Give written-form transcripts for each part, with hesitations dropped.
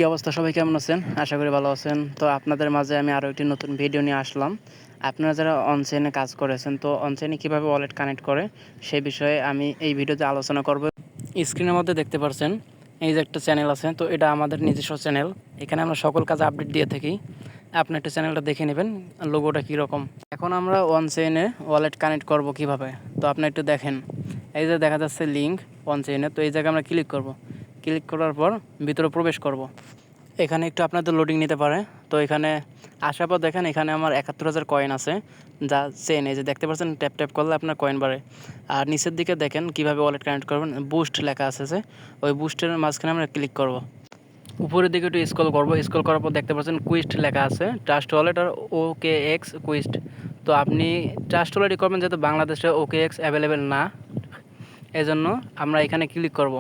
কী অবস্থা, সবাই কেমন আছেন? আশা করি ভালো আছেন। তো আপনাদের মাঝে আমি আরও একটি নতুন ভিডিও নিয়ে আসলাম। আপনারা যারা অনচেইনে কাজ করেছেন, তো অনচেইনে কীভাবে ওয়ালেট কানেক্ট করে সেই বিষয়ে আমি এই ভিডিওতে আলোচনা করব। স্ক্রিনের মধ্যে দেখতে পাচ্ছেন এই যে একটা চ্যানেল আছে, তো এটা আমাদের নিজস্ব চ্যানেল। এখানে আমরা সকল কাজ আপডেট দিয়ে থাকি। আপনি একটা চ্যানেলটা দেখে নেবেন লোগোটা কীরকম। এখন আমরা অনচেইনে ওয়ালেট কানেক্ট করব কিভাবে, তো আপনি একটু দেখেন। এই যে দেখা যাচ্ছে লিঙ্ক অনচেইনে, তো এই জায়গায় আমরা ক্লিক করব। ক্লিক করার পর ভিতরে প্রবেশ করব। এখানে একটু আপনাদের লোডিং নিতে পারে। তো এখানে আসার পর দেখেন এখানে আমার ৭১,০০০ কয়েন আছে, যা চেন। এই যে দেখতে পাচ্ছেন, ট্যাপ ট্যাপ করলে আপনার কয়েন বাড়ে। আর নিচের দিকে দেখেন কীভাবে ওয়ালেট কানেক্ট করবেন, বুস্ট লেখা আছে যে ওই বুস্টের মাঝখানে আমরা ক্লিক করব। উপরের দিকে একটু স্ক্রল করব। স্ক্রল করার পর দেখতে পাচ্ছেন কুইস্ট লেখা আছে, ট্রাস্ট ওয়ালেট আর OKX কুইস্ট। তো আপনি ট্রাস্ট ওয়ালেটই করবেন, যেহেতু বাংলাদেশে OKX অ্যাভেলেবেল না, এজন্য আমরা এখানে ক্লিক করব।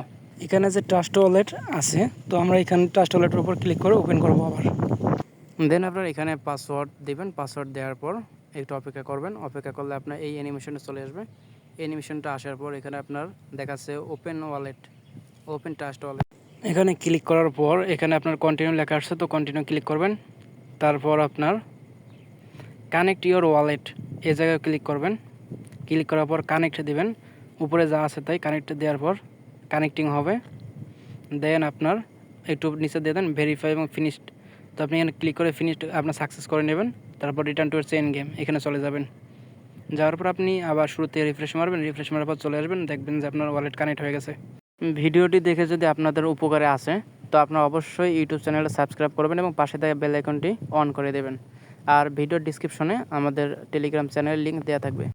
এখানে যে ট্রাস্ট ওয়ালেট আছে, তো আমরা এখানে ট্রাস্ট ওয়ালেটের উপর ক্লিক করে ওপেন করব আবার। দেন আপনার এখানে পাসওয়ার্ড দেবেন। পাসওয়ার্ড দেওয়ার পর একটু অপেক্ষা করবেন। অপেক্ষা করলে আপনার এই অ্যানিমেশনে চলে আসবে। অ্যানিমেশনটা আসার পর এখানে আপনার দেখাচ্ছে open wallet, open trust wallet. এখানে ক্লিক করার পর এখানে আপনার কন্টিনিউ লেখা আসছে, তো কন্টিনিউ ক্লিক করবেন। তারপর আপনার কানেক্ট ইওর ওয়ালেট এই জায়গায় ক্লিক করবেন। ক্লিক করার পর কানেক্ট দিবেন। উপরে যা আছে তাই কানেক্ট দেওয়ার পর কানেক্টিং হবে। দেন আপনার একটু নিচে দিয়ে দেন ভেরিফাই এবং ফিনিশড। তো আপনি এখানে ক্লিক করে ফিনিশড আপনার সাকসেস করে নেবেন। তারপর রিটার্ন টু চেইন গেম এখানে চলে যাবেন। যাওয়ার পর আপনি আবার শুরুতে রিফ্রেশ মারবেন। রিফ্রেশ মারার পর চলে আসবেন, দেখবেন যে আপনার ওয়ালেট কানেক্ট হয়ে গেছে। ভিডিওটি দেখে যদি আপনাদের উপকারে আসে, তো আপনারা অবশ্যই ইউটিউব চ্যানেলটা সাবস্ক্রাইব করবেন এবং পাশে থাকা বেল আইকনটি অন করে দেবেন। আর ভিডিওর ডিসক্রিপশনে আমাদের টেলিগ্রাম চ্যানেলের লিঙ্ক দেওয়া থাকবে।